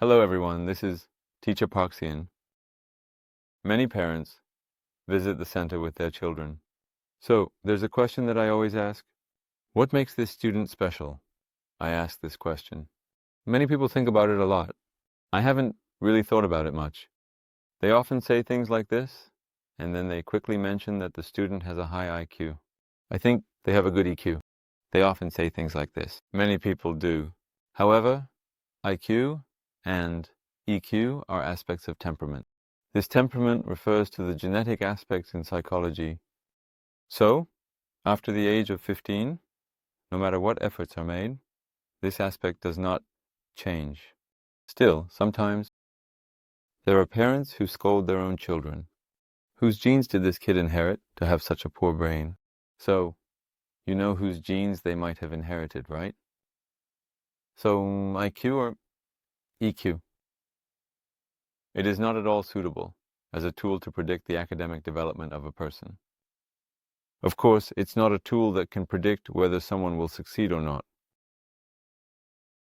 Hello everyone, this is teacher Park Seni. Many parents visit the center with their children. So there's a question that I always ask. What makes this student special? I ask this question. Many people think about it a lot. I haven't really thought about it much. They often say things like this, and then they quickly mention that the student has a high IQ. I think they have a good EQ. They often say things like this. Many people do. However, IQ and EQ are aspects of temperament. This temperament refers to the genetic aspects in psychology. So, after the age of 15, no matter what efforts are made, this aspect does not change. Still, sometimes there are parents who scold their own children. Whose genes did this kid inherit to have such a poor brain? So, you know whose genes they might have inherited, right? So, IQ or EQ? It is not at all suitable as a tool to predict the academic development of a person. Of course, it's not a tool that can predict whether someone will succeed or not.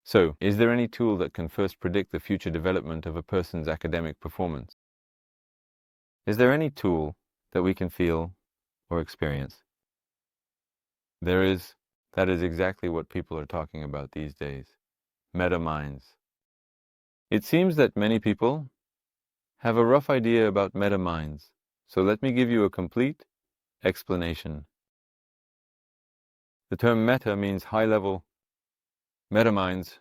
So, is there any tool that can first predict the future development of a person's academic performance? Is there any tool that we can feel or experience? There is. That is exactly what people are talking about these days. Meta-minds. It seems that many people have a rough idea about meta-minds, so let me give you a complete explanation. The term meta means high-level. Meta-minds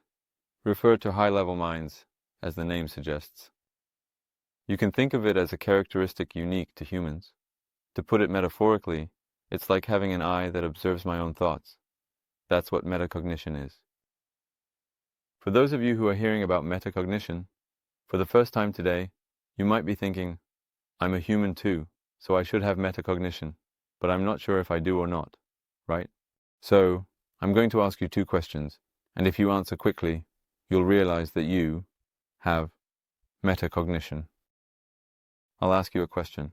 refer to high-level minds, as the name suggests. You can think of it as a characteristic unique to humans. To put it metaphorically, it's like having an eye that observes my own thoughts. That's what metacognition is. For those of you who are hearing about metacognition for the first time today, you might be thinking, I'm a human too, so I should have metacognition, but I'm not sure if I do or not, right? So, I'm going to ask you two questions, and if you answer quickly, you'll realize that you have metacognition. I'll ask you a question.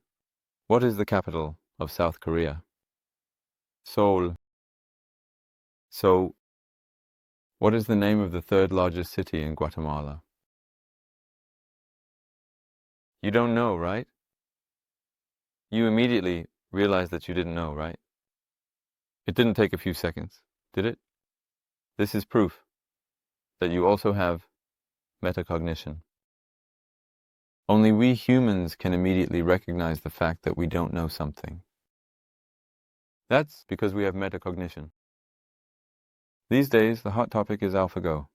What is the capital of South Korea? Seoul. So, what is the name of the third largest city in Guatemala? You don't know, right? You immediately realize that you didn't know, right? It didn't take a few seconds, did it? This is proof that you also have metacognition. Only we humans can immediately recognize the fact that we don't know something. That's because we have metacognition. These days, the hot topic is AlphaGo.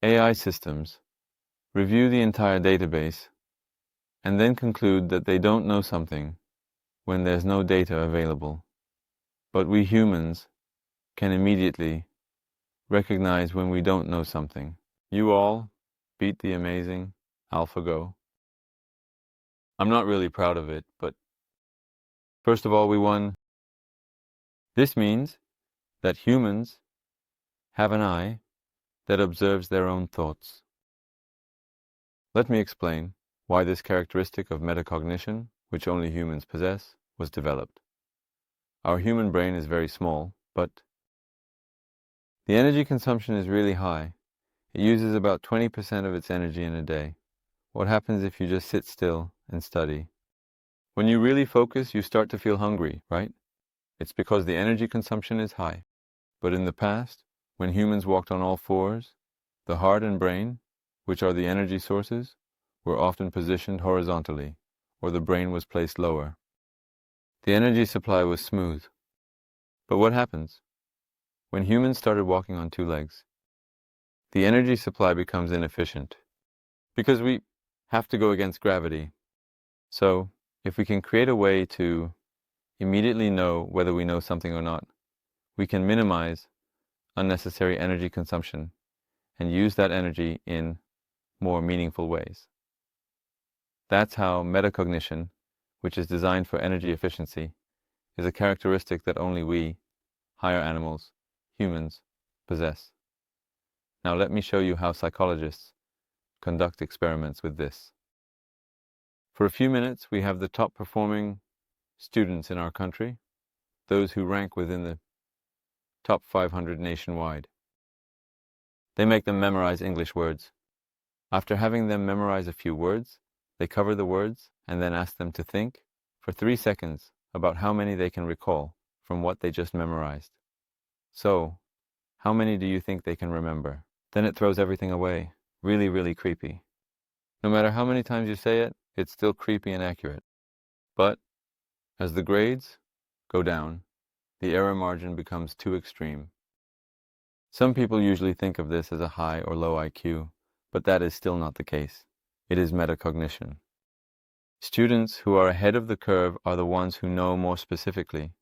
AI systems review the entire database and then conclude that they don't know something when there's no data available. But we humans can immediately recognize when we don't know something. You all beat the amazing AlphaGo. I'm not really proud of it, but first of all, we won. This means that humans have an eye that observes their own thoughts. Let me explain why this characteristic of metacognition, which only humans possess, was developed. Our human brain is very small, but the energy consumption is really high. It uses about 20% of its energy in a day. What happens if you just sit still and study? When you really focus, you start to feel hungry, right? It's because the energy consumption is high. But in the past, when humans walked on all fours, the heart and brain, which are the energy sources, were often positioned horizontally, or the brain was placed lower. The energy supply was smooth. But what happens? When humans started walking on two legs, the energy supply becomes inefficient because we have to go against gravity. So, if we can create a way to immediately know whether we know something or not, we can minimize unnecessary energy consumption and use that energy in more meaningful ways. That's how metacognition, which is designed for energy efficiency, is a characteristic that only we, higher animals, humans, possess. Now let me show you how psychologists conduct experiments with this. For a few minutes, we have the top performing students in our country, those who rank within the top 500 nationwide. They make them memorize English words. After having them memorize a few words, they cover the words and then ask them to think for 3 seconds about how many they can recall from what they just memorized. So, how many do you think they can remember? Then it throws everything away. Really, really creepy. No matter how many times you say it, it's still creepy and accurate. But as the grades go down, the error margin becomes too extreme. Some people usually think of this as a high or low IQ, but that is still not the case. It is metacognition. Students who are ahead of the curve are the ones who know more specifically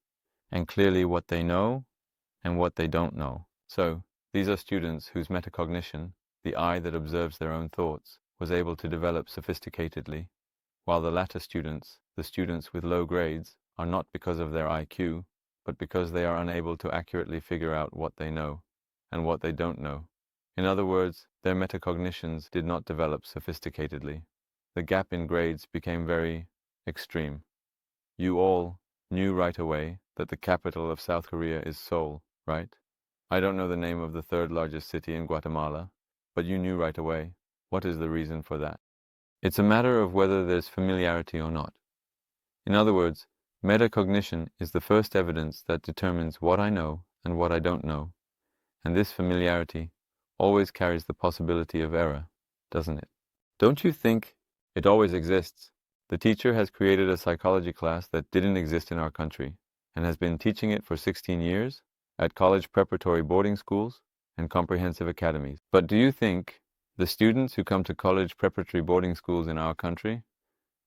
and clearly what they know and what they don't know. So, these are students whose metacognition, the eye that observes their own thoughts, was able to develop sophisticatedly, while the latter students, the students with low grades, are not because of their IQ, but because they are unable to accurately figure out what they know and what they don't know. In other words, their metacognitions did not develop sophisticatedly. The gap in grades became very extreme. You all knew right away that the capital of South Korea is Seoul, right? I don't know the name of the third largest city in Guatemala, but you knew right away. What is the reason for that? It's a matter of whether there's familiarity or not. In other words, metacognition is the first evidence that determines what I know and what I don't know, and this familiarity always carries the possibility of error, doesn't it? Don't you think it always exists? The teacher has created a psychology class that didn't exist in our country and has been teaching it for 16 years at college preparatory boarding schools and comprehensive academies. But do you think the students who come to college preparatory boarding schools in our country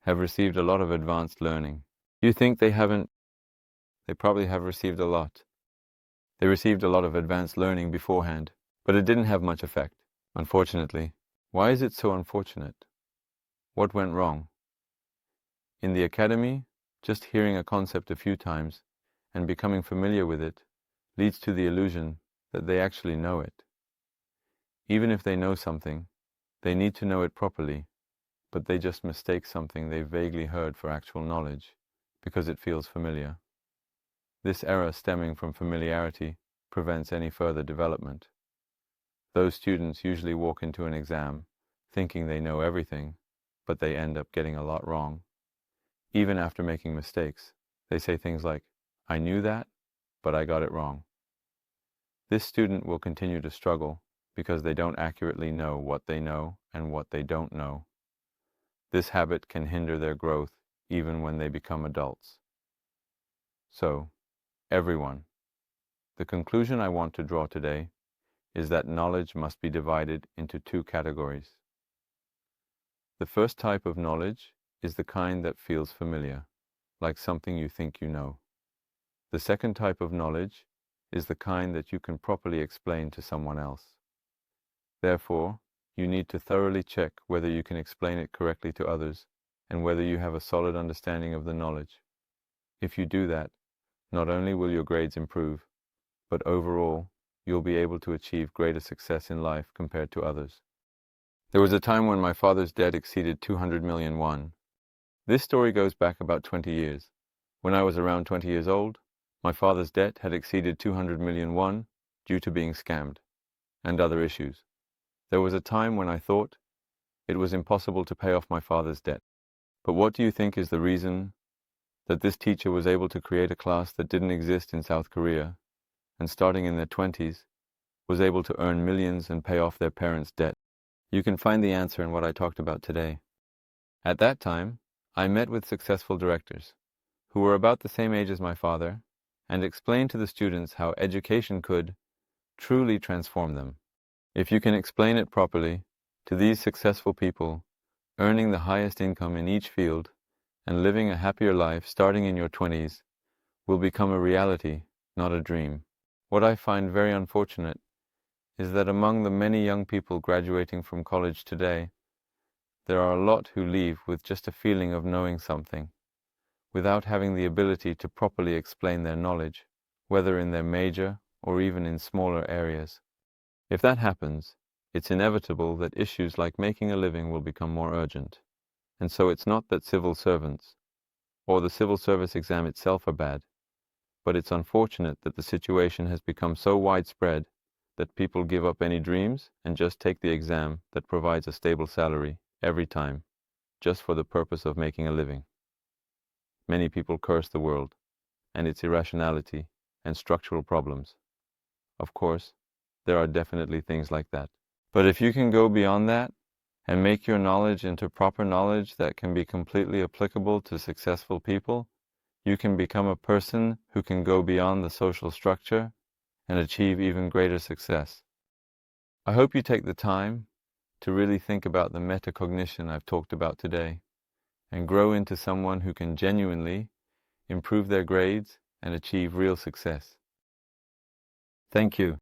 have received a lot of advanced learning? You think they haven't? They probably have received a lot. They received a lot of advanced learning beforehand, but it didn't have much effect, unfortunately. Why is it so unfortunate? What went wrong? In the academy, just hearing a concept a few times and becoming familiar with it leads to the illusion that they actually know it. Even if they know something, they need to know it properly, but they just mistake something they vaguely heard for actual knowledge because it feels familiar. This error stemming from familiarity prevents any further development. Those students usually walk into an exam thinking they know everything, but they end up getting a lot wrong. Even after making mistakes, they say things like, "I knew that, but I got it wrong." This student will continue to struggle because they don't accurately know what they know and what they don't know. This habit can hinder their growth even when they become adults. So, everyone, the conclusion I want to draw today is that knowledge must be divided into 2 categories. The first type of knowledge is the kind that feels familiar, like something you think you know. The second type of knowledge is the kind that you can properly explain to someone else. Therefore, you need to thoroughly check whether you can explain it correctly to others and whether you have a solid understanding of the knowledge. If you do that, not only will your grades improve, but overall, you'll be able to achieve greater success in life compared to others. There was a time when my father's debt exceeded 200 million won. This story goes back about 20 years. When I was around 20 years old, my father's debt had exceeded 200 million won due to being scammed and other issues. There was a time when I thought it was impossible to pay off my father's debt. But what do you think is the reason that this teacher was able to create a class that didn't exist in South Korea and starting in their 20s was able to earn millions and pay off their parents' debt? You can find the answer in what I talked about today. At that time, I met with successful directors who were about the same age as my father and explained to the students how education could truly transform them. If you can explain it properly to these successful people, earning the highest income in each field and living a happier life starting in your 20s will become a reality, not a dream. What I find very unfortunate is that among the many young people graduating from college today, there are a lot who leave with just a feeling of knowing something, without having the ability to properly explain their knowledge, whether in their major or even in smaller areas. If that happens, it's inevitable that issues like making a living will become more urgent. And so it's not that civil servants or the civil service exam itself are bad, but it's unfortunate that the situation has become so widespread that people give up any dreams and just take the exam that provides a stable salary every time, just for the purpose of making a living. Many people curse the world and its irrationality and structural problems. Of course, there are definitely things like that. But if you can go beyond that and make your knowledge into proper knowledge that can be completely applicable to successful people, you can become a person who can go beyond the social structure and achieve even greater success. I hope you take the time to really think about the metacognition I've talked about today and grow into someone who can genuinely improve their grades and achieve real success. Thank you.